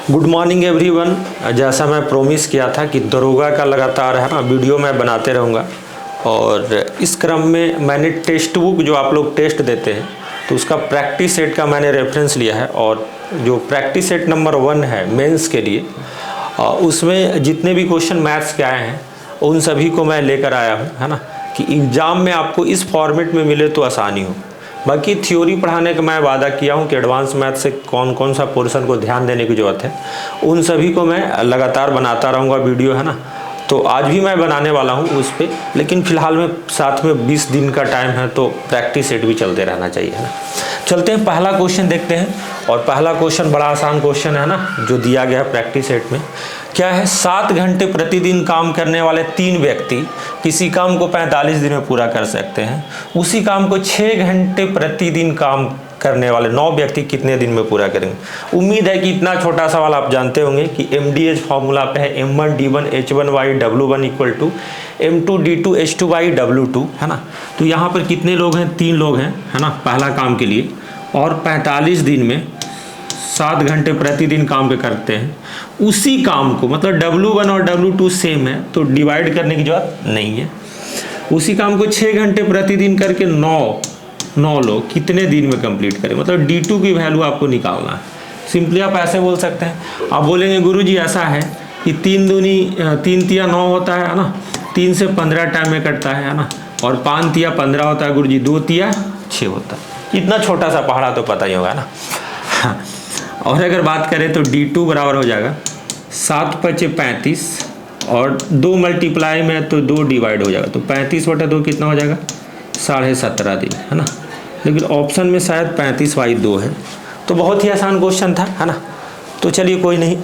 Good morning everyone. जैसा मैं promise किया था कि दरोगा का लगातार है ना वीडियो मैं बनाते रहूँगा, और इस क्रम में मैंने टेक्स्ट बुक जो आप लोग टेस्ट देते हैं तो उसका प्रैक्टिस सेट का मैंने रेफरेंस लिया है, और जो प्रैक्टिस सेट नंबर 1 है मेंस के लिए, उसमें जितने भी क्वेश्चन मैथ्स के आए हैं उन सभी को मैं लेकर आया हूँ, है ना, कि एग्ज़ाम में आपको इस फॉर्मेट में मिले तो आसानी हो। बाकी थ्योरी पढ़ाने का मैं वादा किया हूँ कि एडवांस मैथ से कौन कौन सा पोर्शन को ध्यान देने की ज़रूरत है, उन सभी को मैं लगातार बनाता रहूँगा वीडियो, है ना। तो आज भी मैं बनाने वाला हूँ उस पर, लेकिन फ़िलहाल में साथ में 20 दिन का टाइम है तो प्रैक्टिस सेट भी चलते रहना चाहिए, है ना। चलते हैं, पहला क्वेश्चन देखते हैं। और पहला क्वेश्चन बड़ा आसान क्वेश्चन है ना, जो दिया गया है प्रैक्टिस सेट में। क्या है, 7 घंटे प्रतिदिन काम करने वाले 3 व्यक्ति किसी काम को 45 दिन में पूरा कर सकते हैं। उसी काम को 6 घंटे प्रतिदिन काम करने वाले 9 व्यक्ति कितने दिन में पूरा करेंगे। उम्मीद है कि इतना छोटा सवाल आप जानते होंगे कि MDH फॉर्मूला पे है M1D1 H1Y W1 = M2D2 H2Y W2, है ना। तो यहाँ पर कितने लोग हैं, 3 लोग हैं, है ना, पहला काम के लिए, और 45 दिन में 7 घंटे प्रतिदिन काम पे करते हैं। उसी काम को, मतलब W1 और W2 सेम है तो डिवाइड करने की जरूरत नहीं है। उसी काम को 6 घंटे प्रतिदिन करके 9 लोग कितने दिन में कंप्लीट करें, मतलब D2 की वैल्यू आपको निकालना है। सिंपली आप ऐसे बोल सकते हैं। आप बोलेंगे गुरुजी ऐसा है कि 3 दूनी 3 तिया 9 होता है ना, 3 से 15 टाइम में कटता है ना, और 5 तिया 15 होता है गुरुजी, 2 तिया 6 होता है। इतना छोटा सा पहाड़ा तो पता ही होगा ना। और अगर बात करें तो D2 बराबर हो जाएगा 7 × 5 = 35, और 2 मल्टीप्लाई में तो 2 डिवाइड हो जाएगा, तो 35/2 कितना हो जाएगा, 17.5 दिन, है ना। लेकिन ऑप्शन में शायद 35/2 है, तो बहुत ही आसान क्वेश्चन था, है ना। तो चलिए कोई नहीं,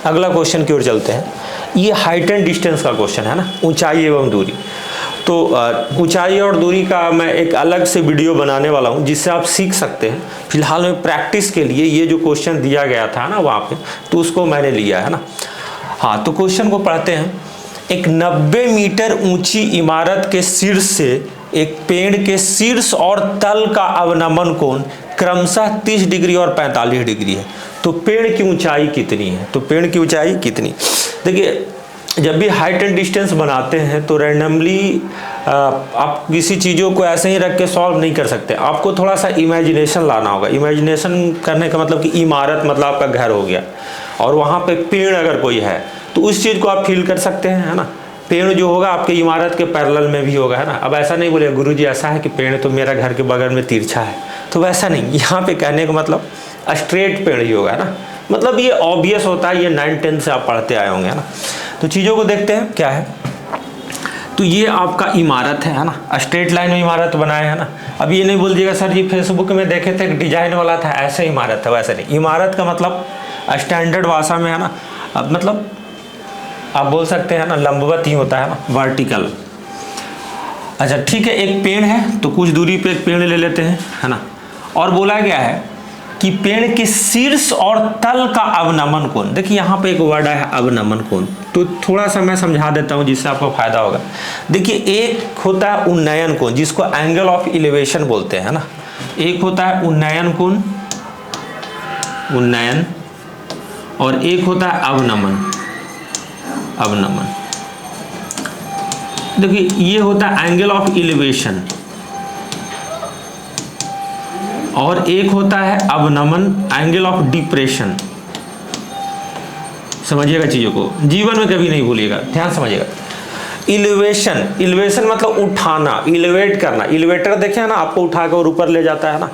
अगला क्वेश्चन की ओर चलते हैं। ये हाइट एंड डिस्टेंस का क्वेश्चन है ना, ऊंचाई एवं दूरी। तो ऊंचाई और दूरी का मैं एक अलग से वीडियो बनाने वाला हूं जिससे आप सीख सकते हैं। फिलहाल में प्रैक्टिस के लिए ये जो क्वेश्चन दिया गया था ना वहाँ पे, तो उसको मैंने लिया है ना। हाँ, तो क्वेश्चन को पढ़ते हैं। एक 90 मीटर ऊंची इमारत के शीर्ष से एक पेड़ के शीर्ष और तल का अवनमन कोण क्रमशः 30 डिग्री और 45 डिग्री है। तो पेड़ की ऊंचाई कितनी है, तो पेड़ की ऊंचाई कितनी। देखिए, जब भी हाइट एंड डिस्टेंस बनाते हैं तो रैंडमली आप किसी चीज़ों को ऐसे ही रख के सॉल्व नहीं कर सकते। आपको थोड़ा सा इमेजिनेशन लाना होगा। इमेजिनेशन करने का मतलब कि इमारत मतलब आपका घर हो गया, और वहाँ पे पेड़ अगर कोई है तो उस चीज़ को आप फील कर सकते हैं, है ना। पेड़ जो होगा आपके इमारत के पैरेलल में भी होगा, है ना। अब ऐसा नहीं बोले गुरुजी ऐसा है कि पेड़ तो मेरा घर के बगल में तिरछा है, तो वैसा नहीं। यहाँ पे कहने का मतलब स्ट्रेट पेड़ ही होगा, है ना। मतलब ये ऑब्वियस होता है, ये 9-10 से आप पढ़ते आए होंगे, है ना। तो चीज़ों को देखते हैं क्या है। तो ये आपका इमारत है ना, स्ट्रेट लाइन में इमारत बनाए, है ना। अब ये नहीं बोल दिएगा सर जी फेसबुक में देखे थे डिजाइन वाला था, ऐसे इमारत है, वैसे नहीं। इमारत का मतलब स्टैंडर्ड भाषा में, है ना, अब मतलब आप बोल सकते हैं ना लंबवत ही होता है ना, वर्टिकल। अच्छा ठीक है, एक पेड़ है तो कुछ दूरी पे एक पेड़ ले लेते हैं, है ना। और बोला गया है कि पेड़ के शीर्ष और तल का अवनमन कोण। देखिए यहाँ पे एक वर्ड है अवनमन कोण, तो थोड़ा सा मैं समझा देता हूँ जिससे आपको फायदा होगा। देखिए, एक होता है उन्नयन कोण जिसको एंगल ऑफ एलिवेशन बोलते हैं ना। एक होता है उन्नयन कोण, उन्नयन, और एक होता है अवनमन, अवनमन। देखिए ये होता है एंगल ऑफ एलिवेशन, और एक होता है अवनमन एंगल ऑफ डिप्रेशन। समझिएगा चीज़ों को, जीवन में कभी नहीं भूलिएगा, ध्यान समझिएगा। इलिवेशन, इलिवेशन मतलब उठाना, इलिवेट करना। इलिवेटर देखे है ना, आपको उठा कर ऊपर ले जाता है ना।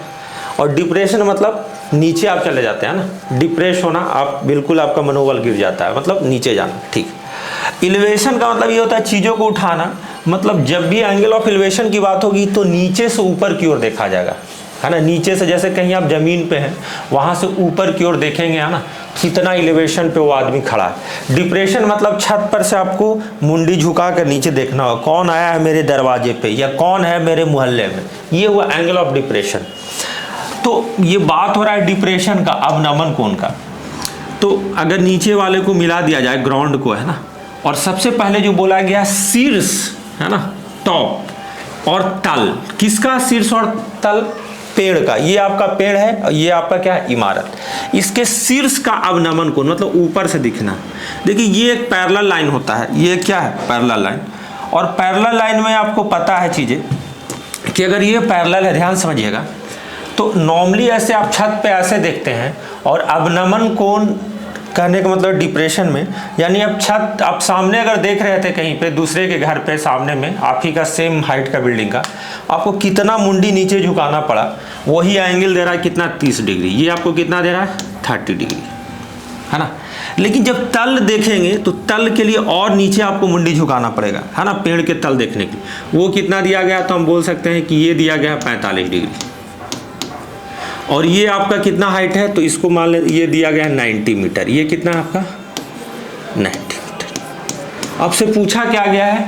और डिप्रेशन मतलब नीचे आप चले जाते हैं ना। डिप्रेस होना, आप बिल्कुल आपका मनोबल गिर जाता है, मतलब नीचे जाना, ठीक। इलिवेशन का मतलब ये होता है चीज़ों को उठाना। मतलब जब भी एंगल ऑफ एलिवेशन की बात होगी तो नीचे से ऊपर की ओर देखा जाएगा, है ना। नीचे से, जैसे कहीं आप जमीन पे हैं, वहां से ऊपर की ओर देखेंगे, है ना, कितना एलिवेशन पे वो आदमी खड़ा है। डिप्रेशन मतलब छत पर से आपको मुंडी झुका कर नीचे देखना होगा, कौन आया है मेरे दरवाजे पे या कौन है मेरे मोहल्ले में। ये हुआ एंगल ऑफ डिप्रेशन। तो ये बात हो रहा है डिप्रेशन का, अवनमन कोण का। तो अगर नीचे वाले को मिला दिया जाए, ग्राउंड को, है ना, और सबसे पहले जो बोला गया शीर्ष, है ना, टॉप, और तल। किसका शीर्ष और तल, पेड़ का, ये आपका पेड़ है और ये आपका क्या है, इमारत। इसके शीर्ष का अवनमन कोण, मतलब ऊपर से दिखना। देखिए ये एक पैरेलल लाइन होता है, ये क्या है, पैरेलल लाइन। और पैरेलल लाइन में आपको पता है चीज़ें कि अगर ये पैरेलल है, ध्यान समझिएगा, तो नॉर्मली ऐसे आप छत पे ऐसे देखते हैं, और अवनमन कोण कहने का मतलब डिप्रेशन में, यानी अब छत आप सामने अगर देख रहे थे कहीं पे दूसरे के घर पे सामने में, आप ही का सेम हाइट का बिल्डिंग का, आपको कितना मुंडी नीचे झुकाना पड़ा, वही एंगल दे रहा है कितना, 30 डिग्री। ये आपको कितना दे रहा है, 30 डिग्री, है ना। लेकिन जब तल देखेंगे तो तल के लिए और नीचे आपको मुंडी झुकाना पड़ेगा, है ना, पेड़ के तल देखने के लिए। वो कितना दिया गया, तो हम बोल सकते हैं कि ये दिया गया 45 डिग्री। और ये आपका कितना हाइट है, तो इसको मान लें ये दिया गया है 90 मीटर। ये कितना है आपका, 90 मीटर। आपसे पूछा क्या गया है,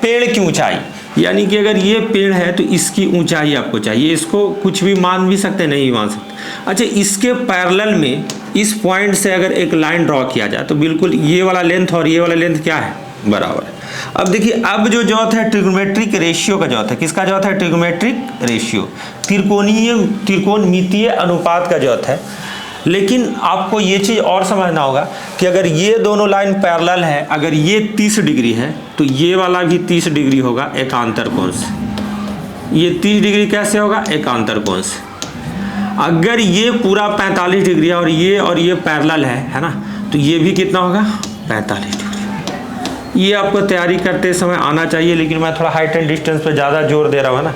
पेड़ की ऊंचाई, यानी कि अगर ये पेड़ है तो इसकी ऊंचाई आपको चाहिए। इसको कुछ भी मान भी सकते, नहीं मान सकते। अच्छा, इसके पैरेलल में इस पॉइंट से अगर एक लाइन ड्रॉ किया जाए तो बिल्कुल ये वाला लेंथ और ये वाला लेंथ क्या है, बराबर है। अब देखिए, अब जो जॉथ है ट्रिग्नोमेट्रिक रेशियो का जॉथ है। किसका जॉथ है, ट्रिग्नोमेट्रिक रेशियो, त्रिकोणमितीय अनुपात का जॉथ है। लेकिन आपको ये चीज़ और समझना होगा कि अगर ये दोनों लाइन पैरेलल है, अगर ये 30 डिग्री है तो ये वाला भी 30 डिग्री होगा एकांतर कोण से। ये 30 डिग्री कैसे होगा, एकांतर कोण से। अगर ये पूरा 45 डिग्री है और ये पैरेलल है ना, तो ये भी कितना होगा, 45 डिग्री। ये आपको तैयारी करते समय आना चाहिए, लेकिन मैं थोड़ा हाइट एंड डिस्टेंस पे ज़्यादा जोर दे रहा हूँ ना,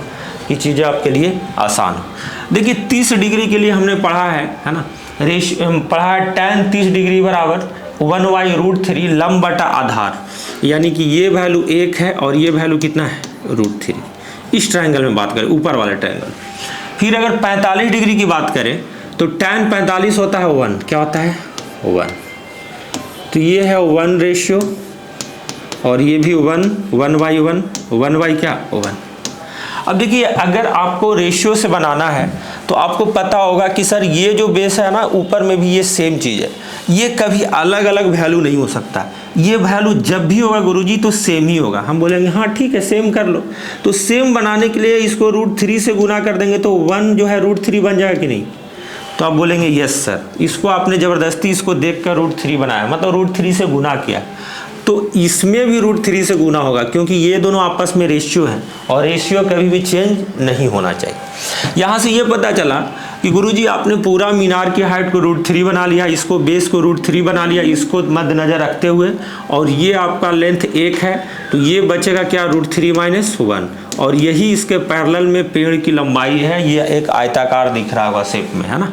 कि चीज़ें आपके लिए आसान हो। देखिए 30 डिग्री के लिए हमने पढ़ा है ना, पढ़ा है tan 30 डिग्री बराबर 1/√3 लंब बटा आधार, यानी कि ये वैल्यू 1 है और ये वैल्यू कितना है, √3। इस ट्रायंगल में बात करें, ऊपर वाले ट्रायंगल। फिर अगर 45 डिग्री की बात करें तो tan 45 होता है 1, क्या होता है, 1। तो ये है 1 रेशियो, और ये भी 1/1, 1 क्या, 1। अब देखिए, अगर आपको रेशियो से बनाना है तो आपको पता होगा कि सर ये जो बेस है ना, ऊपर में भी ये सेम चीज़ है, ये कभी अलग अलग वैल्यू नहीं हो सकता। ये वैल्यू जब भी होगा गुरुजी तो सेम ही होगा। हम बोलेंगे हाँ ठीक है, सेम कर लो। तो सेम बनाने के लिए इसको √3 से गुना कर देंगे तो 1 जो है √3 बन जाएगा कि नहीं। तो आप बोलेंगे यस सर, इसको आपने ज़बरदस्ती इसको देख कर √3 बनाया, मतलब √3 से गुना किया। तो इसमें भी √3 से गुना होगा, क्योंकि ये दोनों आपस में रेशियो हैं और रेशियो कभी भी चेंज नहीं होना चाहिए। यहाँ से ये पता चला कि गुरुजी आपने पूरा मीनार की हाइट को √3 बना लिया, इसको बेस को √3 बना लिया, इसको मद्देनजर रखते हुए, और ये आपका लेंथ 1 है, तो ये बचेगा क्या, √3 - 1। और यही इसके पैरेलल में पेड़ की लंबाई है। ये एक आयताकार दिख रहा होगा शेप में, है ना।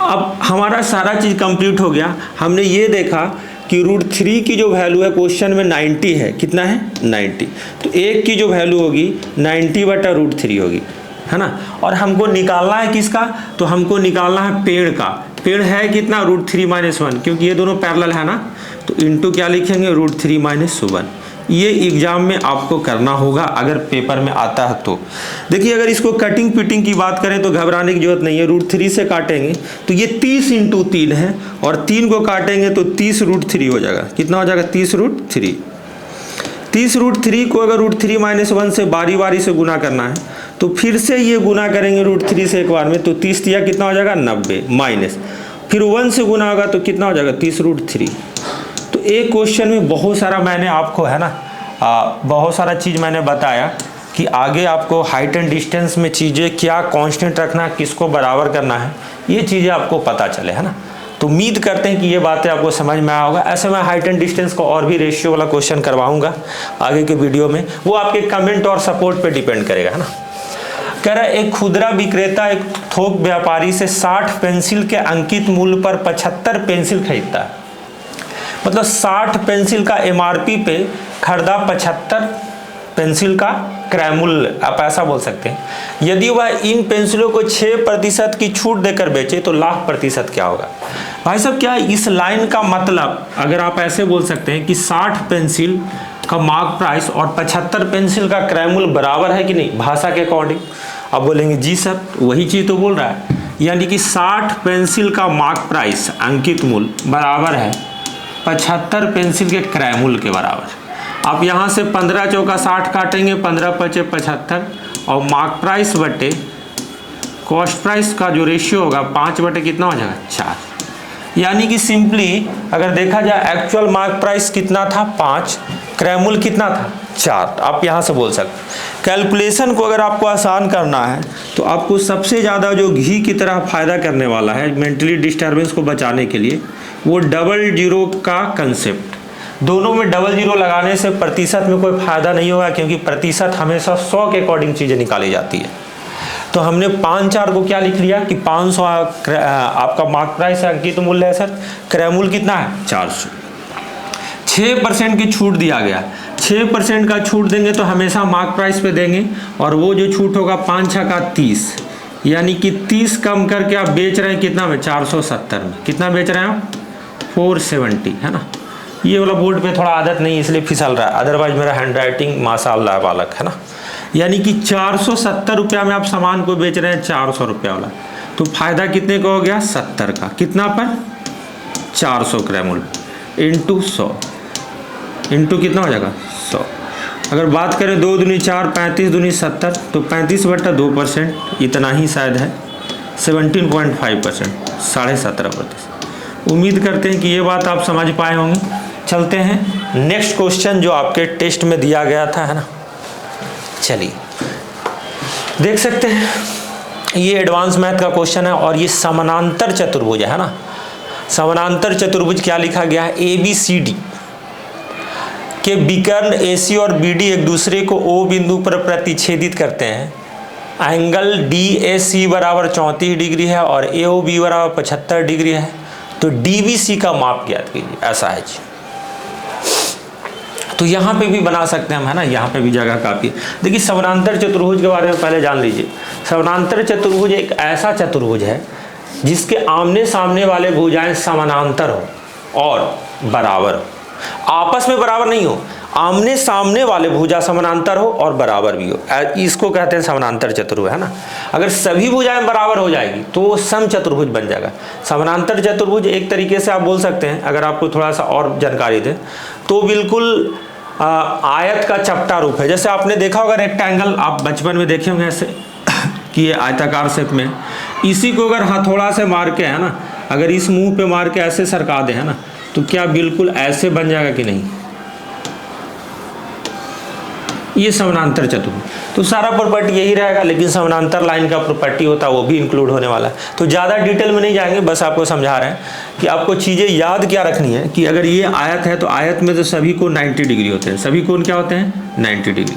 अब हमारा सारा चीज़ कंप्लीट हो गया। हमने ये देखा कि √3 की जो वैल्यू है क्वेश्चन में 90 है, कितना है, 90। तो 1 की जो वैल्यू होगी 90/√3 होगी, है ना। और हमको निकालना है किसका, तो हमको निकालना है पेड़ का। पेड़ है कितना, √3 - 1, क्योंकि ये दोनों पैरेलल है ना, तो इनटू क्या लिखेंगे, √3 - 1। ये एग्जाम में आपको करना होगा अगर पेपर में आता है तो। देखिए, अगर इसको कटिंग पिटिंग की बात करें तो घबराने की जरूरत नहीं है। √3 से काटेंगे तो ये 30 × 3 है, और 3 को काटेंगे तो 30 √3 हो जाएगा। कितना हो जाएगा, 30 √3। 30 √3 को अगर √3 - 1 से बारी बारी से गुना करना है तो फिर से ये गुना करेंगे √3 से एक बार में, तो 30 दिया कितना हो जाएगा, 90 माइनस, फिर 1 से गुना होगा तो कितना हो जाएगा, 30 √3। तो एक क्वेश्चन में बहुत सारा मैंने आपको, है ना, बहुत सारा चीज़ मैंने बताया कि आगे आपको हाइट एंड डिस्टेंस में चीज़ें क्या कांस्टेंट रखना, किसको बराबर करना है, ये चीज़ें आपको पता चले, है ना। तो उम्मीद करते हैं कि ये बातें आपको समझ में आया होगा। ऐसे मैं हाइट एंड डिस्टेंस को और भी रेशियो वाला क्वेश्चन करवाऊंगा आगे के वीडियो में, वो आपके कमेंट और सपोर्ट पे डिपेंड करेगा, है ना। कह रहा है, एक खुदरा विक्रेता एक थोक व्यापारी से 60 पेंसिल के अंकित मूल्य पर 75 पेंसिल खरीदता है। मतलब 60 पेंसिल का MRP पे खरीदा 75 पेंसिल का क्रय मूल्य, आप ऐसा बोल सकते हैं। यदि वह इन पेंसिलों को 6% की छूट देकर बेचे तो लाभ प्रतिशत क्या होगा। भाई साहब, क्या इस लाइन का मतलब, अगर आप ऐसे बोल सकते हैं कि 60 पेंसिल का मार्क प्राइस और 75 पेंसिल का क्रय मूल्य बराबर है कि नहीं भाषा के अकॉर्डिंग, आप बोलेंगे जी सर वही चीज़ तो बोल रहा है। यानी कि 60 पेंसिल का मार्क प्राइस अंकित मूल्य बराबर है 75 पेंसिल के क्रय मूल्य के बराबर। आप यहाँ से 15 × 4 = 60 काटेंगे, 15 × 5 = 75, और मार्क प्राइस बटे कॉस्ट प्राइस का जो रेशियो होगा 5 बटे कितना हो जाएगा 4, यानी कि सिंपली अगर देखा जाए एक्चुअल मार्क प्राइस कितना था 5, क्रैमूल कितना था 4। आप यहाँ से बोल सकते कैलकुलेशन को अगर आपको आसान करना है तो आपको सबसे ज़्यादा जो घी की तरह फ़ायदा करने वाला है मेंटली डिस्टर्बेंस को बचाने के लिए वो डबल जीरो का कंसेप्ट। दोनों में डबल जीरो लगाने से प्रतिशत में कोई फ़ायदा नहीं होगा, क्योंकि प्रतिशत हमेशा 100 के अकॉर्डिंग चीज़ें निकाली जाती है। तो हमने 5-4 को क्या लिख लिया कि 500 आपका मार्क प्राइस है, अंकित मूल्य है सर, क्रैमूल कितना है 400। 6% की छूट दिया गया, 6% का छूट देंगे तो हमेशा मार्क प्राइस पे देंगे, और वो जो छूट होगा 5×6 का 30, यानी कि 30 कम करके आप बेच रहे हैं कितना में 470 में। कितना बेच रहे हैं आप 470, है ना। ये वाला बोर्ड पे थोड़ा आदत नहीं इसलिए फिसल रहा है, अदरवाइज मेरा हैंड राइटिंग माशाअल्लाह बालक है ना। यानी कि 470 रुपया में आप सामान को बेच रहे हैं 400 रुपया वाला, तो फायदा कितने का हो गया 70 का। कितना पर 400 क्रैमूल इंटू 100 इंटू कितना हो जाएगा 100। अगर बात करें 2 दूनी 4, 35 दूनी 70, तो 35/2% इतना ही शायद है, 17.5%, 17.5%। उम्मीद करते हैं कि ये बात आप समझ पाए होंगे। चलते हैं नेक्स्ट क्वेश्चन जो आपके टेस्ट में दिया गया था, है ना। चलिए देख सकते हैं ये एडवांस मैथ का क्वेश्चन है, और ये समानांतर चतुर्भुज है ना। समानांतर चतुर्भुज क्या लिखा गया है, ABCD के विकर्ण AC और BD एक दूसरे को O बिंदु पर प्रतिच्छेदित करते हैं। एंगल DAC बराबर 34 डिग्री है और AOB बराबर 75 डिग्री है, तो DBC का माप ज्ञात कीजिए। ऐसा है जी। तो यहाँ पे भी बना सकते हैं हम, है ना, यहाँ पे भी जगह काफ़ी। देखिए समानांतर चतुर्भुज के बारे में पहले जान लीजिए। समानांतर चतुर्भुज एक ऐसा चतुर्भुज है जिसके आमने सामने वाले भुजाएं समानांतर हो और बराबर हो, आपस में बराबर नहीं हो, आमने सामने वाले भुजा समानांतर हो और बराबर भी हो, इसको कहते हैं समानांतर चतुर्भुज, है ना। अगर सभी भुजाएं बराबर हो जाएगी तो वो सम चतुर्भुज बन जाएगा। समानांतर चतुर्भुज एक तरीके से आप बोल सकते हैं, अगर आपको थोड़ा सा और जानकारी दें तो बिल्कुल आयत का चपटा रूप है। जैसे आपने देखा होगा रेक्टेंगल, आप बचपन में देखे होंगे ऐसे कि ये आयताकार शेप में, इसी को अगर हथौड़ा से मार के, है ना, अगर इस मुंह पे मार के ऐसे सरका दे, है ना, तो क्या बिल्कुल ऐसे बन जाएगा कि नहीं, ये समानांतर चतुर्भुज। तो सारा प्रॉपर्टी यही रहेगा, लेकिन समानांतर लाइन का प्रॉपर्टी होता है वो भी इंक्लूड होने वाला है। तो ज़्यादा डिटेल में नहीं जाएंगे, बस आपको समझा रहे हैं कि आपको चीज़ें याद क्या रखनी है कि अगर ये आयत है तो आयत में तो सभी कोण 90 डिग्री होते हैं, सभी कोण क्या होते हैं 90 डिग्री।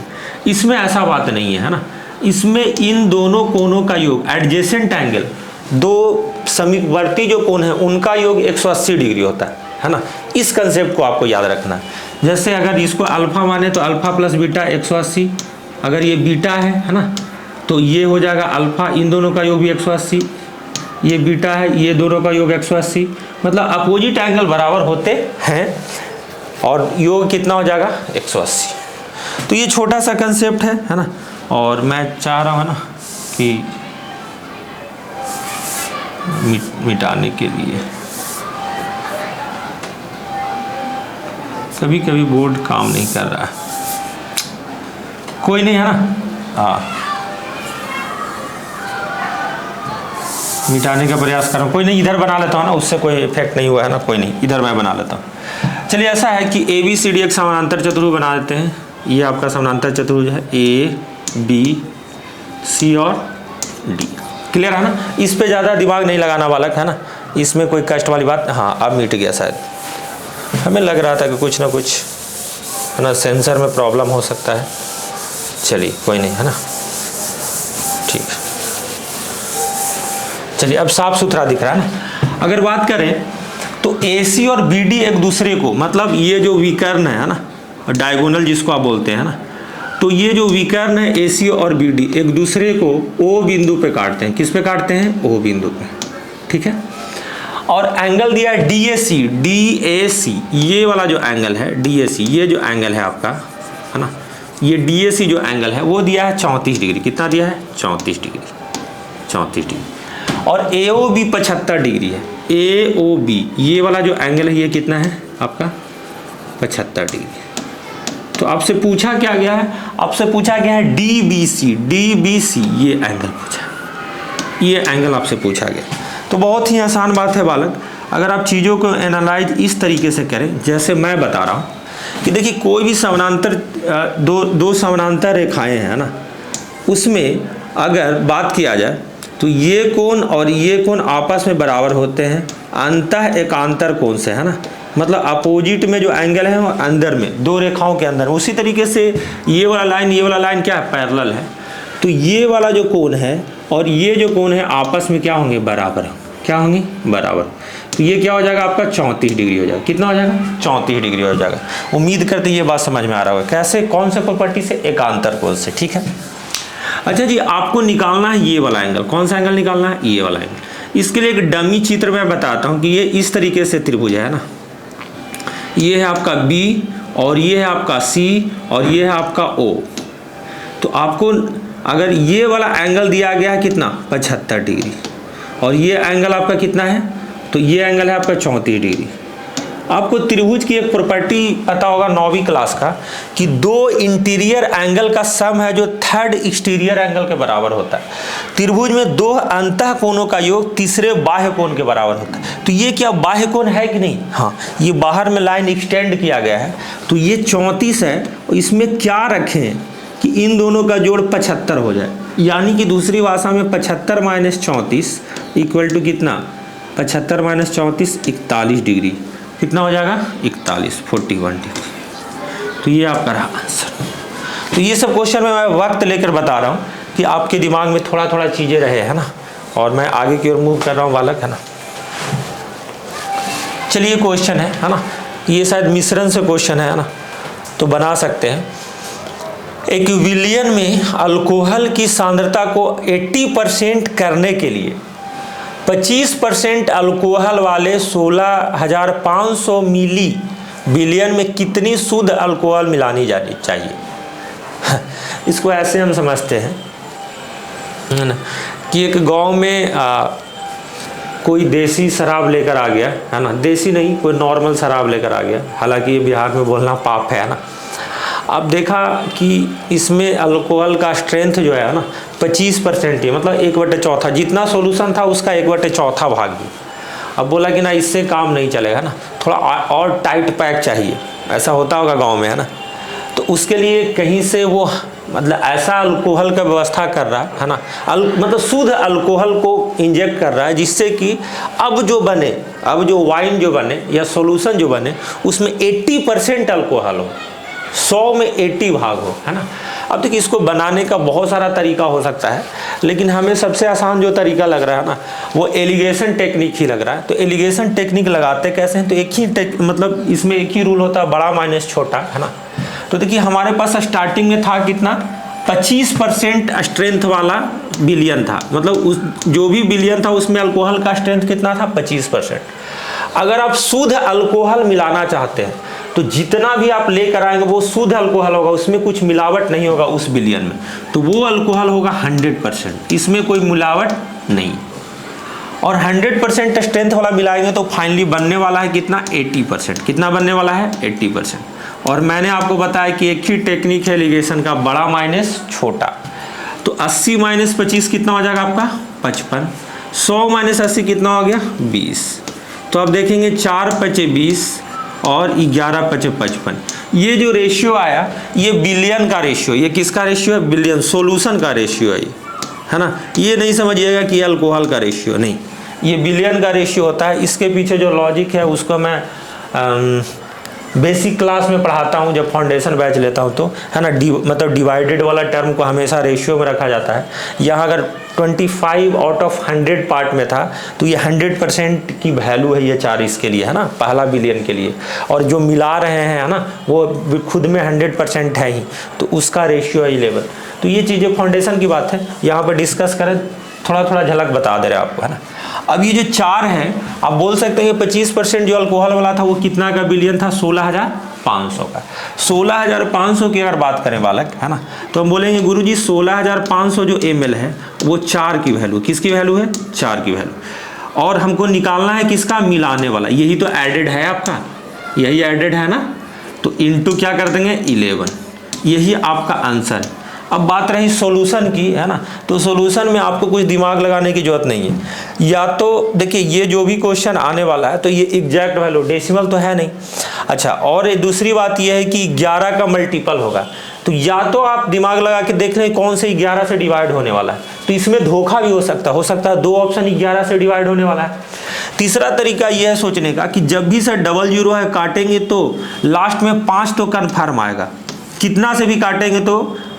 इसमें ऐसा बात नहीं है, है ना। इसमें इन दोनों कोणों का योग, एडजेसेंट एंगल, दो समीपवर्ती जो कोण है उनका योग 180 डिग्री होता है ना। इस कंसेप्ट को आपको याद रखना है। जैसे अगर इसको अल्फा माने तो अल्फा प्लस बीटा 180, अगर ये बीटा है ना, तो ये हो जाएगा अल्फा, इन दोनों का योग भी 180, ये बीटा है, ये दोनों का योग 180, मतलब अपोजिट एंगल बराबर होते हैं और योग कितना हो जाएगा 180। तो ये छोटा सा कंसेप्ट है ना। और मैं चाह रहा हूँ ना कि मिटाने के लिए कभी कभी बोर्ड काम नहीं कर रहा है, कोई नहीं, है ना। हाँ, मिटाने का प्रयास कर रहा हूँ, कोई नहीं, इधर बना लेता हूँ ना, उससे कोई इफेक्ट नहीं हुआ है ना, कोई नहीं, इधर मैं बना लेता हूँ। चलिए ऐसा है कि ABCD एक समानांतर चतुर्भुज बना देते हैं। ये आपका समानांतर चतुर्भुज है, ABC और D, क्लियर है ना। इस पे ज़्यादा दिमाग नहीं लगाना बालक, है ना, इसमें कोई कष्ट वाली बात। हाँ अब मिट गया शायद, हमें लग रहा था कि कुछ ना कुछ, है ना, सेंसर में प्रॉब्लम हो सकता है। चलिए कोई नहीं, है ना, ठीक। चलिए अब साफ सुथरा दिख रहा है ना। अगर बात करें तो AC और BD एक दूसरे को, मतलब ये जो विकर्ण है ना, डायगोनल जिसको आप बोलते हैं ना, तो ये जो विकर्ण है AC और BD एक दूसरे को O बिंदु पे काटते हैं। किस पे काटते हैं? O बिंदु पे, ठीक है। और एंगल दिया है DAC, ये वाला जो एंगल है DAC, ये जो एंगल है आपका, है ना, ये DAC जो एंगल है वो दिया है 34 डिग्री। कितना दिया है? 34 डिग्री, 34 डिग्री। और AOB 75 डिग्री है। AOB ये वाला जो एंगल है ये कितना है आपका? 75 डिग्री। तो आपसे पूछा क्या गया है? आपसे पूछा गया है DBC, ये एंगल पूछा, ये एंगल आपसे पूछा गया। तो बहुत ही आसान बात है बालक, अगर आप चीज़ों को एनालाइज इस तरीके से करें जैसे मैं बता रहा हूँ कि देखिए कोई भी समानांतर दो समानांतर रेखाएं हैं ना, उसमें अगर बात किया जाए तो ये कोण और ये कोण आपस में बराबर होते हैं अंतः एकांतर कोण से, है ना। मतलब अपोजिट में जो एंगल है वो अंदर में दो रेखाओं के अंदर। उसी तरीके से ये वाला लाइन क्या है, पैरेलल है। तो ये वाला जो कोण है और ये जो कोण है आपस में क्या होंगे, बराबर। क्या होंगे, बराबर। तो ये क्या हो जाएगा आपका 34 डिग्री हो जाएगा। कितना हो जाएगा, 34 डिग्री हो जाएगा। उम्मीद करते ये बात समझ में आ रहा होगा। कैसे, कौन से प्रॉपर्टी से, एकांतर कोण से। ठीक है। अच्छा जी, आपको निकालना है ये वाला एंगल। कौन सा एंगल निकालना है, ये वाला एंगल। इसके लिए एक डमी चित्र मैं बताता हूँ कि ये इस तरीके से त्रिभुज है ना, ये है आपका B और ये है आपका C और ये है आपका O। तो आपको अगर ये वाला एंगल दिया गया है कितना, 75 डिग्री, और ये एंगल आपका कितना है, तो ये एंगल है आपका 34 डिग्री। आपको त्रिभुज की एक प्रॉपर्टी पता होगा 9वीं क्लास का कि दो इंटीरियर एंगल का सम है जो थर्ड एक्सटीरियर एंगल के बराबर होता है। त्रिभुज में दो अंतः कोणों का योग तीसरे बाह्य कोण के बराबर होता है। तो ये क्या बाह्य कोण है कि नहीं, हाँ, ये बाहर में लाइन एक्सटेंड किया गया है। तो ये 34 है, इसमें क्या रखें कि इन दोनों का जोड़ 75 हो जाए। यानी कि दूसरी भाषा में 75 माइनस 34 इक्वल टू कितना, 75 माइनस 34 41 डिग्री। कितना हो जाएगा, 41, 41 डिग्री। तो ये आपका रहा आंसर। तो ये सब क्वेश्चन में मैं वक्त लेकर बता रहा हूँ कि आपके दिमाग में थोड़ा थोड़ा चीज़ें रहे, है ना। और मैं आगे की ओर मूव कर रहा हूँ बालक, है ना। चलिए क्वेश्चन है ना, ये शायद मिश्रण से क्वेश्चन है ना, तो बना सकते हैं। एक विलियन में अल्कोहल की सांद्रता को 80% करने के लिए 25% अल्कोहल वाले 16,500 मिली विलियन में कितनी शुद्ध अल्कोहल मिलानी जानी चाहिए। इसको ऐसे हम समझते हैं, है ना, कि एक गांव में कोई देसी शराब लेकर आ गया, है ना। देसी नहीं, कोई नॉर्मल शराब लेकर आ गया। हालांकि ये बिहार में बोलना पाप है ना। अब देखा कि इसमें अल्कोहल का स्ट्रेंथ जो है ना 25% ही, मतलब 1/4, जितना सॉल्यूशन था उसका 1/4 भाग ही। अब बोला कि ना इससे काम नहीं चलेगा ना, थोड़ा और टाइट पैक चाहिए। ऐसा होता होगा गांव में, है ना। तो उसके लिए कहीं से वो मतलब ऐसा अल्कोहल का व्यवस्था कर रहा है ना, मतलब शुद्ध अल्कोहल को इंजेक्ट कर रहा है, जिससे कि अब जो वाइन जो बने या सॉल्यूशन जो बने उसमें 80% अल्कोहल हो, 100 में 80 भाग हो, है ना। अब देखिए इसको बनाने का बहुत सारा तरीका हो सकता है, लेकिन हमें सबसे आसान जो तरीका लग रहा है ना वो एलिगेशन टेक्निक ही लग रहा है। तो एलिगेशन टेक्निक लगाते कैसे हैं, तो एक ही मतलब इसमें एक ही रूल होता है, बड़ा माइनस छोटा, है ना। तो देखिए हमारे पास स्टार्टिंग में था कितना, 25% स्ट्रेंथ वाला बिलियन था, मतलब उस जो भी बिलियन था उसमें अल्कोहल का स्ट्रेंथ कितना था, 25%। अगर आप शुद्ध अल्कोहल मिलाना चाहते हैं तो जितना भी आप लेकर आएंगे वो शुद्ध अल्कोहल होगा, उसमें कुछ मिलावट नहीं होगा उस बिलियन में, तो वो अल्कोहल होगा 100%, इसमें कोई मिलावट नहीं। और 100% स्ट्रेंथ वाला मिलाएंगे तो फाइनली बनने वाला है कितना, 80%। कितना बनने वाला है, 80%। और मैंने आपको बताया कि एक ही टेक्निक है एलिगेशन का, बड़ा माइनस छोटा। तो 80 माइनस 25 कितना हो जाएगा आपका, 55। 100 माइनस 80 कितना हो गया, 20। तो अब देखेंगे 4 × 20 और 11 × 55। ये जो रेशियो आया ये बिलियन का रेशियो, ये किसका रेशियो है, बिलियन, सॉल्यूशन का रेशियो है ये, है ना। ये नहीं समझिएगा कि अल्कोहल का रेशियो, नहीं, ये बिलियन का रेशियो होता है। इसके पीछे जो लॉजिक है उसको मैं बेसिक क्लास में पढ़ाता हूँ, जब फाउंडेशन बैच लेता हूँ तो, है ना। मतलब डिवाइडेड वाला टर्म को हमेशा रेशियो में रखा जाता है। यहाँ अगर 25 आउट ऑफ 100 पार्ट में था तो ये 100% की वैल्यू है ये 4 इसके लिए, है ना, पहला बिलियन के लिए। और जो मिला रहे हैं, है ना, वो खुद में 100% है ही, तो उसका रेशियो है 11। तो ये चीज़ें फाउंडेशन की बात है, यहाँ पर डिस्कस करें, थोड़ा थोड़ा झलक बता दे रहे आपको, है ना। अब ये जो 4 है, आप बोल सकते हैं 25% जो अल्कोहल वाला था वो कितना का बिलियन था, 16,500 का। 16,500 की अगर बात करें बालक, है ना, तो हम बोलेंगे गुरुजी 16,500 जो ml है वो 4 की वैल्यू, किसकी वैल्यू है, 4 की वैल्यू। और हमको निकालना है किसका, मिलाने वाला, यही तो एडेड है आपका, यही एडेड है ना। तो इंटू क्या कर देंगे, 11, यही आपका आंसर है। अब बात रही सॉल्यूशन की, है ना, तो सॉल्यूशन में आपको कुछ दिमाग लगाने की जरूरत नहीं है। या तो देखिए ये जो भी क्वेश्चन आने वाला है तो ये एग्जैक्ट वैल्यू, डेसिमल तो है नहीं। अच्छा, और दूसरी बात ये है कि 11 का मल्टीपल होगा, तो या तो आप दिमाग लगा के देख रहे हैं कौन से 11 से डिवाइड होने वाला है, तो इसमें धोखा भी हो सकता है 2 ऑप्शन 11 से डिवाइड होने वाला है। तीसरा तरीका यह है सोचने का कि जब भी सर डबल जीरो है काटेंगे तो लास्ट में 5 तो कन्फर्म आएगा, कितना से भी काटेंगे तो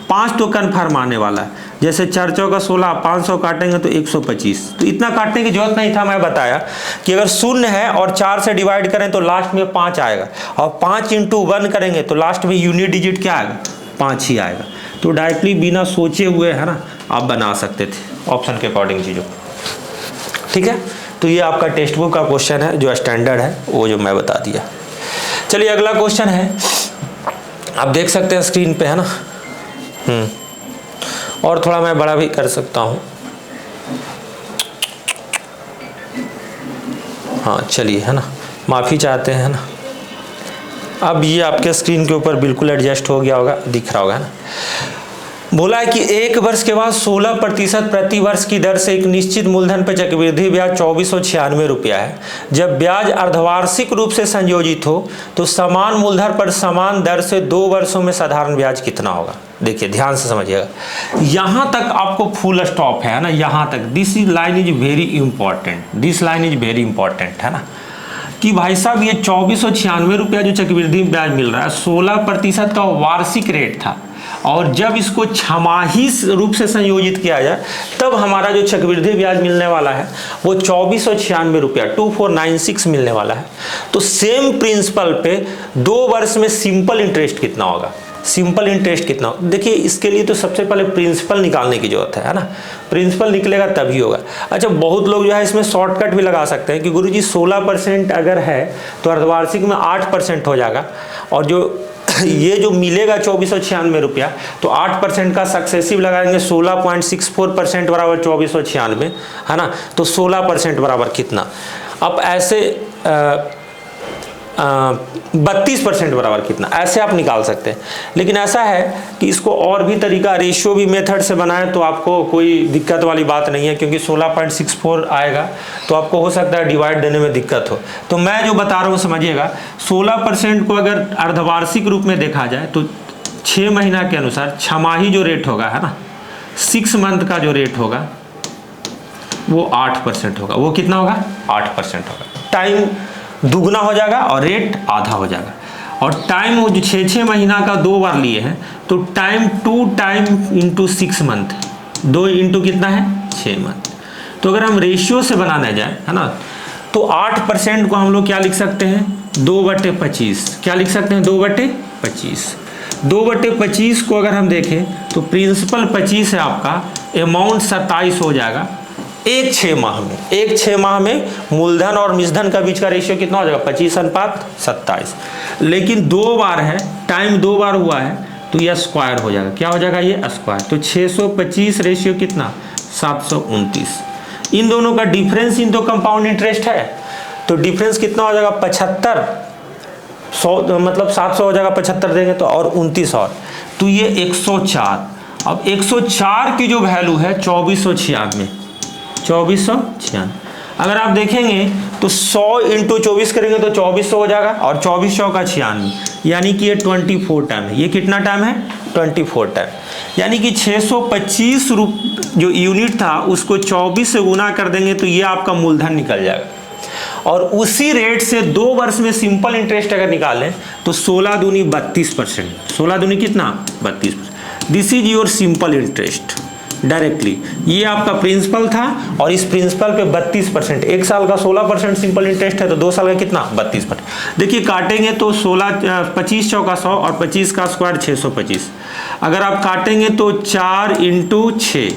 5 तो कन्फर्म आने वाला है। जैसे 4 चौका 16, 500 काटेंगे तो 125, तो इतना काटने की जरूरत नहीं था। मैं बताया कि अगर शून्य है और 4 से डिवाइड करें तो लास्ट में 5 आएगा, और 5 × 1 करेंगे तो लास्ट में यूनिट डिजिट क्या आएगा, 5 ही आएगा। तो डायरेक्टली बिना सोचे हुए, है ना, आप बना सकते थे ऑप्शन के अकॉर्डिंग चीज़ों। ठीक है, तो ये आपका टेक्स्ट बुक का क्वेश्चन है जो स्टैंडर्ड है, वो जो मैं बता दिया। चलिए अगला क्वेश्चन है, आप देख सकते हैं स्क्रीन पे, है ना। और थोड़ा मैं बड़ा भी कर सकता हूँ। हाँ चलिए, है ना, माफ़ी चाहते हैं, है ना। अब ये आपके स्क्रीन के ऊपर बिल्कुल एडजस्ट हो गया होगा, दिख रहा होगा, है ना। बोला है कि 1 वर्ष के बाद 16% प्रति वर्ष की दर से एक निश्चित मूलधन पर चक्रवृद्धि ब्याज 2496 रुपया है। जब ब्याज अर्धवार्षिक रूप से संयोजित हो तो समान मूलधन पर समान दर से 2 वर्षों में साधारण ब्याज कितना होगा। देखिए ध्यान से समझिएगा, यहाँ तक आपको फुल स्टॉप है ना, यहाँ तक। This line is very important, this line is very important, है ना, कि भाई साहब ये 2496 रुपया जो चक्रवृद्धि ब्याज मिल रहा है 16% का वार्षिक रेट था, और जब इसको छमाही रूप से संयोजित किया जाए तब हमारा जो चक्रवृद्धि ब्याज मिलने वाला है वो 2496 रुपया 2496 मिलने वाला है। तो सेम प्रिंसिपल पे 2 वर्ष में सिंपल इंटरेस्ट कितना होगा, सिंपल इंटरेस्ट कितना होगा। देखिए इसके लिए तो सबसे पहले प्रिंसिपल निकालने की जरूरत है ना, प्रिंसिपल निकलेगा तभी होगा। अच्छा, बहुत लोग जो है इसमें शॉर्टकट भी लगा सकते हैं कि गुरुजी 16% अगर है तो अर्धवार्षिक में 8% हो जाएगा, और जो ये जो मिलेगा 2496 रुपया तो 8% का सक्सेसिव लगाएंगे, 16.64% बराबर 2496, है ना, तो 16% बराबर कितना। अब ऐसे 32% बराबर कितना, ऐसे आप निकाल सकते हैं। लेकिन ऐसा है कि इसको और भी तरीका, रेशियो भी मेथड से बनाएं तो आपको कोई दिक्कत वाली बात नहीं है, क्योंकि 16.64 आएगा तो आपको हो सकता है डिवाइड देने में दिक्कत हो। तो मैं जो बता रहा हूँ समझिएगा, 16% को अगर अर्धवार्षिक रूप में देखा जाए तो 6 महीना के अनुसार छमाही जो रेट होगा, है ना, 6 मंथ का जो रेट होगा वो 8% होगा। वो कितना होगा, 8% होगा। टाइम दुगना हो जाएगा और रेट आधा हो जाएगा। और टाइम वो जो 6 महीना का 2 बार लिए हैं तो टाइम 2 टाइम × 6 मंथ, 2 इंटू कितना है 6 मंथ। तो अगर हम रेशियो से बनाने जाए, है ना, तो 8% को हम लोग क्या लिख सकते हैं, 2/25। क्या लिख सकते हैं, 2/25। 2/25 को अगर हम देखें तो प्रिंसिपल 25 है आपका, अमाउंट 27 हो जाएगा। एक 6 माह में मूलधन और निजधन का बीच का रेशियो कितना हो जाएगा, 25:27। लेकिन 2 बार है, टाइम 2 बार हुआ है तो यह स्क्वायर हो जाएगा। क्या हो जाएगा, ये स्क्वायर। तो 625 रेशियो कितना, 729। इन दोनों का डिफरेंस इन दो कंपाउंड इंटरेस्ट है, तो डिफरेंस कितना हो जाएगा, 75। 100 मतलब 700 हो जाएगा, 75 देंगे तो, और 29 और, तो ये 104। अब 104 की जो वैल्यू है 2496, 2496। अगर आप देखेंगे तो 100 × 24 करेंगे तो 2400 हो जाएगा, और 2400 का 96, यानी कि ये 24 टाइम है। ये कितना टाइम है, 24 टाइम। यानी कि 625 जो यूनिट था उसको 24 से गुना कर देंगे तो ये आपका मूलधन निकल जाएगा। और उसी रेट से 2 वर्ष में सिंपल इंटरेस्ट अगर निकालें तो 16 दूनी 32%। 16 दूनी कितना, 32%। This is your simple interest directly. ये आपका प्रिंसिपल था, और इस प्रिंसिपल पे 32%। 1 साल का 16% सिंपल इंटरेस्ट है तो 2 साल का कितना, 32%। देखिए काटेंगे तो 25 चौका 100 और 25 का स्क्वायर 625। अगर आप काटेंगे तो 4 × 6,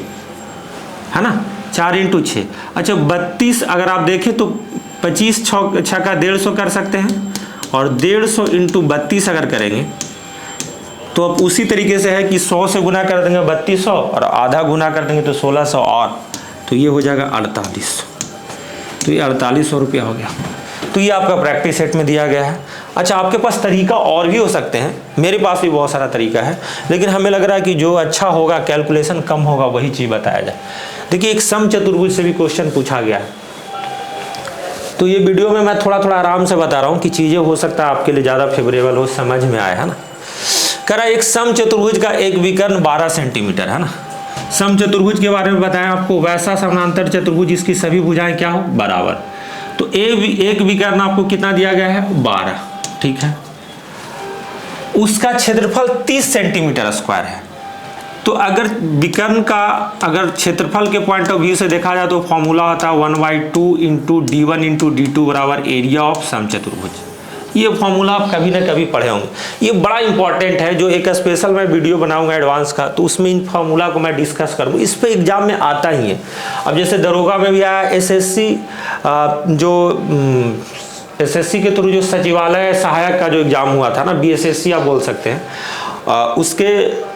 है ना, 4 × 6। अच्छा 32 अगर आप देखें तो 25 6 का 150 कर सकते हैं, और 150 × 32 अगर करेंगे तो अब उसी तरीके से है कि 100 से गुना कर देंगे 3200, और आधा गुना कर देंगे तो 1600 और, तो ये हो जाएगा 4800। तो ये 4800 रुपया हो गया। तो ये आपका प्रैक्टिस सेट में दिया गया है। अच्छा, आपके पास तरीका और भी हो सकते हैं, मेरे पास भी बहुत सारा तरीका है, लेकिन हमें लग रहा है कि जो अच्छा होगा, कैलकुलेशन कम होगा, वही चीज़ बताया जाए। देखिए, एक समचतुर्भुज से भी क्वेश्चन पूछा गया है, तो ये वीडियो में मैं थोड़ा थोड़ा आराम से बता रहा हूँ कि चीज़ें हो सकता है आपके लिए ज़्यादा फेवरेबल हो, समझ में आए, है ना। करा एक समचतुर्भुज का एक विकर्ण 12 सेंटीमीटर, है ना। समचतुर्भुज के बारे में बताया आपको, वैसा समानांतर चतुर्भुज जिसकी सभी भुजाएं क्या हो, बराबर। तो एक विकर्ण आपको कितना दिया गया है, 12, ठीक है। उसका क्षेत्रफल 30 सेंटीमीटर स्क्वायर है। तो अगर विकर्ण का अगर क्षेत्रफल के पॉइंट ऑफ व्यू से देखा जाए तो फॉर्मूला होता है 1/2 इंटू d1 इंटू d2 बराबर एरिया ऑफ समचतुर्भुज। ये फॉर्मूला आप कभी ना कभी पढ़े होंगे, ये बड़ा इंपॉर्टेंट है। जो एक स्पेशल मैं वीडियो बनाऊंगा एडवांस का, तो उसमें इन फॉर्मूला को मैं डिस्कस करूँगा, इस पे एग्जाम में आता ही है। अब जैसे दरोगा में भी आया, एसएससी के थ्रू जो सचिवालय सहायक का जो एग्जाम हुआ था ना, बीएसएससी आप बोल सकते हैं, उसके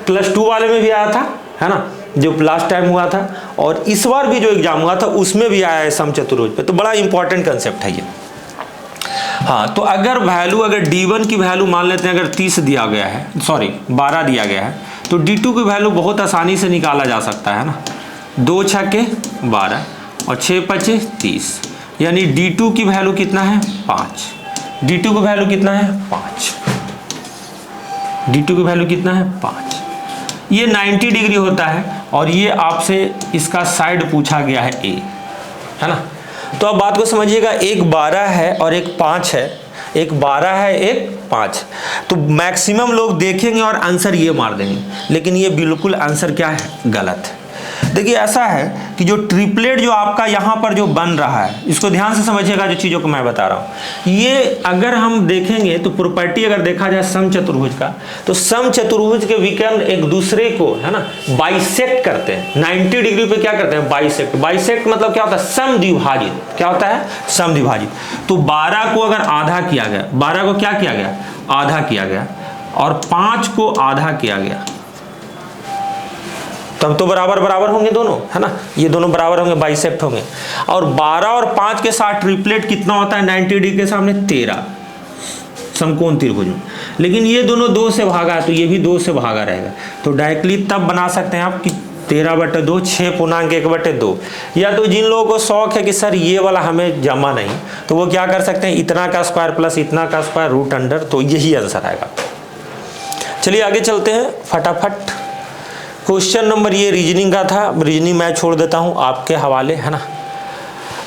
+2 वाले में भी आया था, है ना, जो लास्ट टाइम हुआ था, और इस बार भी जो एग्जाम हुआ था उसमें भी आया है समचतुर्भुज पे। तो बड़ा इंपॉर्टेंट कंसेप्ट है ये। हाँ, तो अगर वैल्यू, अगर d1 की वैल्यू मान लेते हैं, अगर 30 दिया गया है, सॉरी 12 दिया गया है, तो d2 की वैल्यू बहुत आसानी से निकाला जा सकता है ना। 2 छक्के 12 और 6 पचे 30, यानी d2 की वैल्यू कितना है, 5। d2 की वैल्यू कितना है, 5। d2 की वैल्यू कितना है, 5। ये 90 डिग्री होता है, और ये आपसे इसका साइड पूछा गया है a, है ना। तो अब बात को समझिएगा, एक 12 है और एक 5 है, एक 12 है एक 5। तो मैक्सिमम लोग देखेंगे और आंसर ये मार देंगे, लेकिन ये बिल्कुल आंसर क्या है, गलत है। देखिए, ऐसा है कि जो ट्रिपलेट जो आपका यहाँ पर जो बन रहा है, इसको ध्यान से समझिएगा जो चीज़ों को मैं बता रहा हूँ। ये अगर हम देखेंगे तो प्रॉपर्टी अगर देखा जाए समचतुर्भुज का, तो समचतुर्भुज के विकर्ण एक दूसरे को, है ना, बाइसेक्ट करते हैं। 90 डिग्री पे क्या करते हैं, बाइसेक्ट। बाइसेक्ट मतलब क्या होता है, समद्विभाजित। क्या होता है, समद्विभाजित। तो 12 को अगर आधा किया गया, 12 को क्या किया गया, आधा किया गया, और 5 को आधा किया गया, तब तो बराबर बराबर होंगे दोनों, है ना, ये दोनों बराबर होंगे, बाइसेक्ट होंगे। और 12 और 5 के साथ ट्रिपलेट कितना होता है 90 डिग्री के सामने, 13 समकोण त्रिभुज में। लेकिन ये दोनों 2 से भागा है, तो ये भी 2 से भागा रहेगा। तो डायरेक्टली तब बना सकते हैं आप कि 13/2 6.1/2। या तो जिन लोगों को शौक है कि सर ये वाला हमें जमा नहीं, तो वो क्या कर सकते हैं, इतना का स्क्वायर प्लस इतना का स्क्वायर रूट अंडर, तो यही आंसर आएगा। चलिए आगे चलते हैं फटाफट। क्वेश्चन नंबर, ये रीजनिंग का था, रीजनिंग मैं छोड़ देता हूं आपके हवाले, है ना।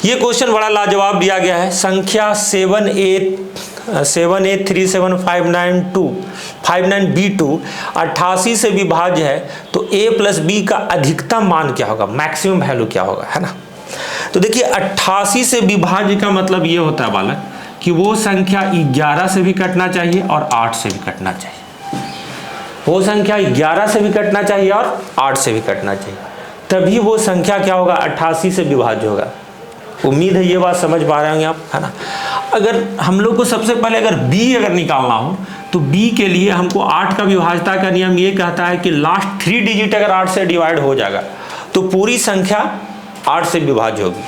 ये क्वेश्चन बड़ा लाजवाब दिया गया है। संख्या 7837592 88 से विभाज्य है, तो a + b का अधिकतम मान क्या होगा, मैक्सिमम वैल्यू क्या होगा, है ना। तो देखिए, 88 से विभाज्य का मतलब ये होता है बालक कि वो संख्या 11 से भी कटना चाहिए और 8 से भी कटना चाहिए। वो संख्या 11 से भी कटना चाहिए और 8 से भी कटना चाहिए, तभी वो संख्या क्या होगा, 88 से विभाज्य होगा। उम्मीद है ये बात समझ पा रहे होंगे आप, है ना। अगर हम लोग को सबसे पहले अगर b अगर निकालना हो, तो b के लिए हमको 8 का विभाज्यता का नियम ये कहता है कि लास्ट 3 डिजिट अगर 8 से डिवाइड हो जाएगा तो पूरी संख्या 8 से विभाज्य होगी।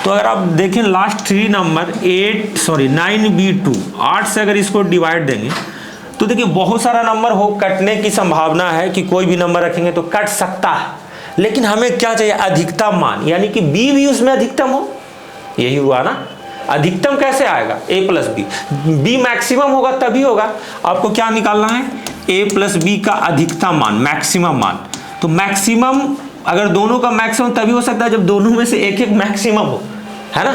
तो अगर आप देखें लास्ट 3 नंबर 9b2, 8 से अगर इसको डिवाइड देंगे तो देखिए बहुत सारा नंबर हो, कटने की संभावना है कि कोई भी नंबर रखेंगे तो कट सकता है, लेकिन हमें क्या चाहिए, अधिकतम मान, यानी कि b भी उसमें अधिकतम हो। यही हुआ ना, अधिकतम कैसे आएगा, a + b, b मैक्सिमम होगा तभी होगा। आपको क्या निकालना है, a + b का अधिकतम मान, मैक्सिमम मान। तो मैक्सिमम अगर दोनों का मैक्सिमम तभी हो सकता है जब दोनों में से एक एक मैक्सिमम हो, है ना।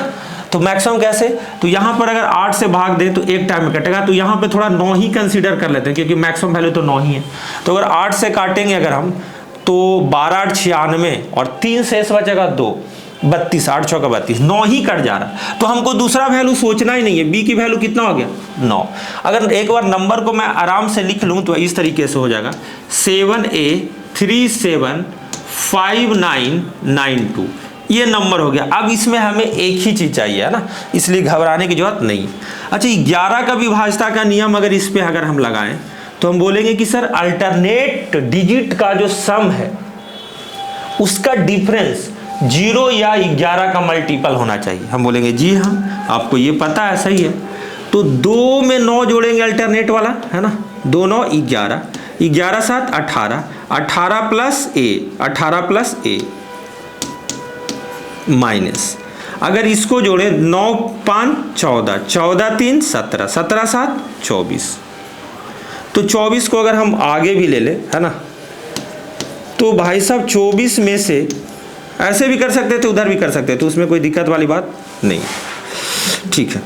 तो मैक्सिमम कैसे, तो यहाँ पर अगर 8 से भाग दें तो एक टाइम में कटेगा, तो यहाँ पे थोड़ा 9 ही कंसीडर कर लेते हैं क्योंकि मैक्सिमम वैल्यू तो 9 ही है। तो अगर 8 से काटेंगे अगर हम, तो 12 8 96 और 3 शेष बचेगा 2, 32, 8 चौका 32, 9 ही कट जा रहा। तो हमको दूसरा वैल्यू सोचना ही नहीं है, b की वैल्यू कितना हो गया, 9। अगर एक बार नंबर को मैं आराम से लिख लूँ तो इस तरीके से हो जाएगा 7A375992, ये नंबर हो गया। अब इसमें हमें एक ही चीज चाहिए, है ना, इसलिए घबराने की जरूरत नहीं। अच्छा, 11 का विभाज्यता का नियम अगर इस पे अगर हम लगाएं तो हम बोलेंगे कि सर अल्टरनेट डिजिट का जो सम है उसका डिफरेंस 0 या 11 का मल्टीपल होना चाहिए। हम बोलेंगे जी हाँ, आपको ये पता है, सही है। तो 2 में 9 जोड़ेंगे अल्टरनेट वाला, है ना, 2 9 11, 11 7 18, 18 प्लस ए माइनस, अगर इसको जोड़े 9 5 14, 14 3 17, 17 7 24। तो 24 को अगर हम आगे भी ले लें, है ना, तो भाई साहब 24 में से ऐसे भी कर सकते थे, उधर भी कर सकते थे, तो उसमें कोई दिक्कत वाली बात नहीं, ठीक है।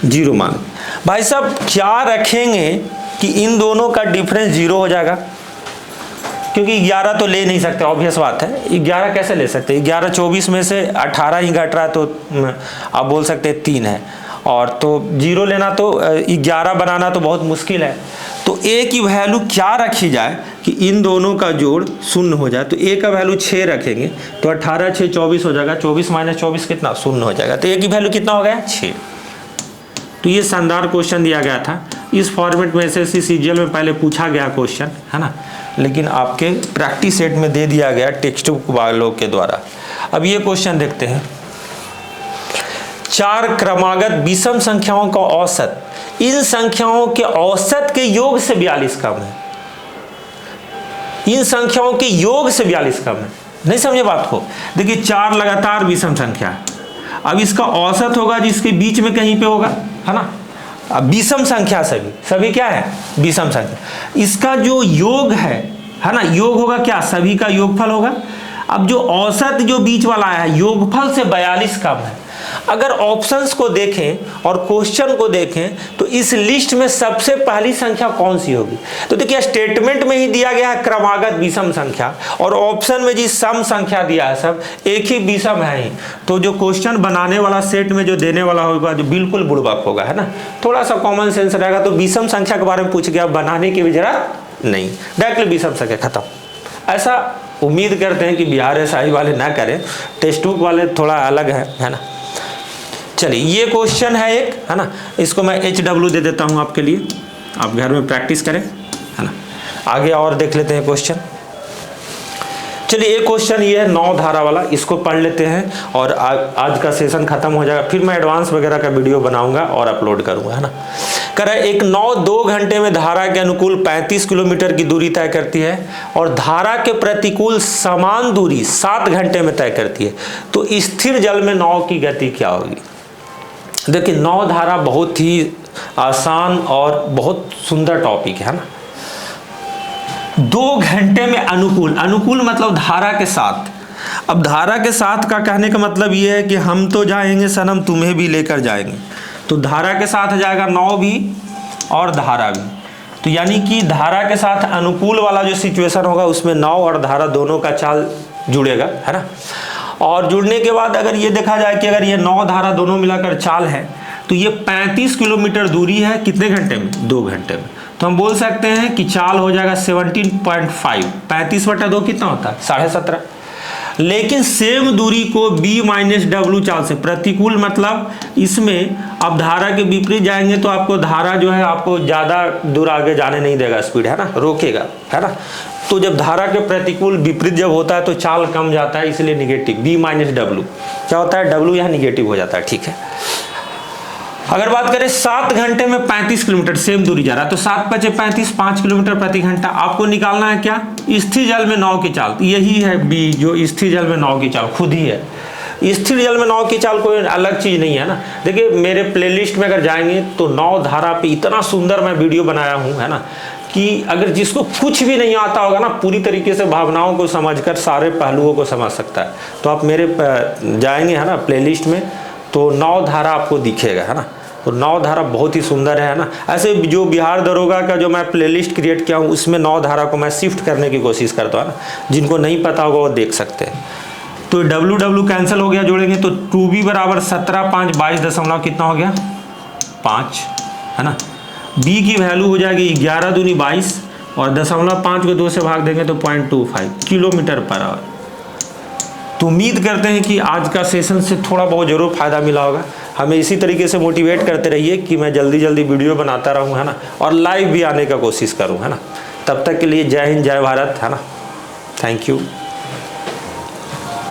0 मान भाई साहब क्या रखेंगे कि इन दोनों का डिफरेंस 0 हो जाएगा, क्योंकि 11 तो ले नहीं सकते, ऑब्वियस बात है। 11 कैसे ले सकते हैं? 11 24 में से 18 ही घट रहा है, तो आप बोल सकते हैं 3 है, और तो 0 लेना तो 11 बनाना तो बहुत मुश्किल है। तो a की वैल्यू क्या रखी जाए कि इन दोनों का जोड़ 0 हो जाए? तो a का वैल्यू 6 रखेंगे, तो 18 6 24 हो जाएगा, 24 माइनस 24 कितना? 0 हो जाएगा। तो a की वैल्यू कितना हो गया? 6। तो ये शानदार क्वेश्चन दिया गया था। इस फॉर्मेट में एसएससी सीजीएल में पहले पूछा गया क्वेश्चन, है ना, लेकिन आपके प्रैक्टिस सेट में दे दिया गया टेक्स्ट बुक वालों के द्वारा। अब ये क्वेश्चन देखते हैं। 4 क्रमागत विषम संख्याओं का औसत इन संख्याओं के औसत के योग से 42 कम है। इन संख्याओं के योग से 42 कम है। नहीं समझे बात को? देखिए 4 लगातार विषम संख्या है, अब इसका औसत होगा जिसके बीच में कहीं पे होगा, है ना। अब विषम संख्या सभी क्या है? विषम संख्या। इसका जो योग है ना, योग होगा क्या? सभी का योगफल होगा। अब जो औसत जो बीच वाला है योगफल से 42 कम है। अगर ऑप्शंस को देखें और क्वेश्चन को देखें तो इस लिस्ट में सबसे पहली संख्या कौन सी होगी? तो देखिए स्टेटमेंट में ही दिया गया है क्रमागत विषम संख्या, और ऑप्शन में जी सम संख्या दिया है, सब एक ही विषम है ही। तो जो क्वेश्चन बनाने वाला सेट में जो देने वाला होगा जो बिल्कुल बुड़बक होगा, है ना, थोड़ा सा कॉमन सेंस रहेगा। तो विषम संख्या के बारे में पूछ गया, बनाने की भी जरूरत नहीं, डायरेक्टली विषम संख्या खत्म। ऐसा उम्मीद करते हैं कि बिहार एसआई वाले ना करें, टेक्स्ट बुक वाले थोड़ा अलग है ना। चलिए ये क्वेश्चन है एक, है ना, इसको मैं HW दे देता हूं आपके लिए, आप घर में प्रैक्टिस करें, है ना। आगे और देख लेते हैं क्वेश्चन। चलिए एक क्वेश्चन ये है 9 धारा वाला, इसको पढ़ लेते हैं और आज का सेशन खत्म हो जाएगा। फिर मैं एडवांस वगैरह का वीडियो बनाऊंगा और अपलोड करूंगा, है ना। कह रहा है एक 2 घंटे में धारा के अनुकूल 35 किलोमीटर की दूरी तय करती है और धारा के प्रतिकूल समान दूरी 7 घंटे में तय करती है, तो स्थिर जल में नाव की गति क्या होगी? देखिए 9 धारा बहुत ही आसान और बहुत सुंदर टॉपिक है ना। 2 घंटे में अनुकूल मतलब धारा के साथ। अब धारा के साथ का कहने का मतलब ये है कि हम तो जाएंगे सनम, तुम्हें भी लेकर जाएंगे, तो धारा के साथ जाएगा नाव भी और धारा भी। तो यानी कि धारा के साथ अनुकूल वाला जो सिचुएशन होगा उसमें नाव और धारा दोनों का चाल जुड़ेगा, है ना। और जुड़ने के बाद अगर ये देखा जाए कि अगर ये 9 धारा दोनों मिलाकर चाल है तो ये 35 किलोमीटर दूरी है, कितने घंटे में? 2 घंटे में। तो हम बोल सकते हैं कि चाल हो जाएगा 17.5, 35/2 कितना होता है? 17.5। लेकिन सेम दूरी को B-W चाल से, प्रतिकूल मतलब इसमें आप धारा के विपरीत जाएंगे तो आपको धारा जो है आपको ज़्यादा दूर आगे जाने नहीं देगा, स्पीड, है ना, रोकेगा, है ना। तो जब धारा के प्रतिकूल विपरीत जब होता है तो चाल कम जाता है, इसलिए निगेटिव। B-W क्या होता है? W यहाँ निगेटिव हो जाता है, ठीक है। अगर बात करें 7 घंटे में 35 किलोमीटर सेम दूरी जा रहा है, तो 7 × 5 = 35, 5 किलोमीटर प्रति घंटा। आपको निकालना है क्या? स्थिर जल में नाव की चाल। यही है B, जो स्थिर जल में नाव की चाल खुद ही है। स्थिर जल में नाव की चाल कोई अलग चीज़ नहीं है ना। देखिए मेरे प्लेलिस्ट में अगर जाएंगे तो 9 धारा पे इतना सुंदर मैं वीडियो बनाया हूँ, है ना, कि अगर जिसको कुछ भी नहीं आता होगा ना, पूरी तरीके से भावनाओं को समझकर सारे पहलुओं को समझ सकता है। तो आप मेरे जाएंगे, है ना, प्लेलिस्ट में, तो 9 धारा आपको दिखेगा, है ना। तो 9 धारा बहुत ही सुंदर है ना। ऐसे जो बिहार दरोगा का जो मैं प्लेलिस्ट क्रिएट किया हूँ उसमें 9 धारा को मैं शिफ्ट करने की कोशिश करता हूँ ना, जिनको नहीं पता होगा वो देख सकते हैं। तो W कैंसिल हो गया, जोड़ेंगे तो 2B = 17 5 22 दशमलव कितना हो गया? 5, है ना। B की वैल्यू हो जाएगी 11 दूनी 22 और 0.5 को 2 से भाग देंगे तो 0.25 किलोमीटर/आवर। तो उम्मीद करते हैं कि आज का सेशन से थोड़ा बहुत जरूर फायदा मिला होगा। हमें इसी तरीके से मोटिवेट करते रहिए कि मैं जल्दी जल्दी वीडियो बनाता रहूं, है ना, और लाइव भी आने का कोशिश करूं, है ना। तब तक के लिए जय हिंद, जय भारत, है ना। Thank you.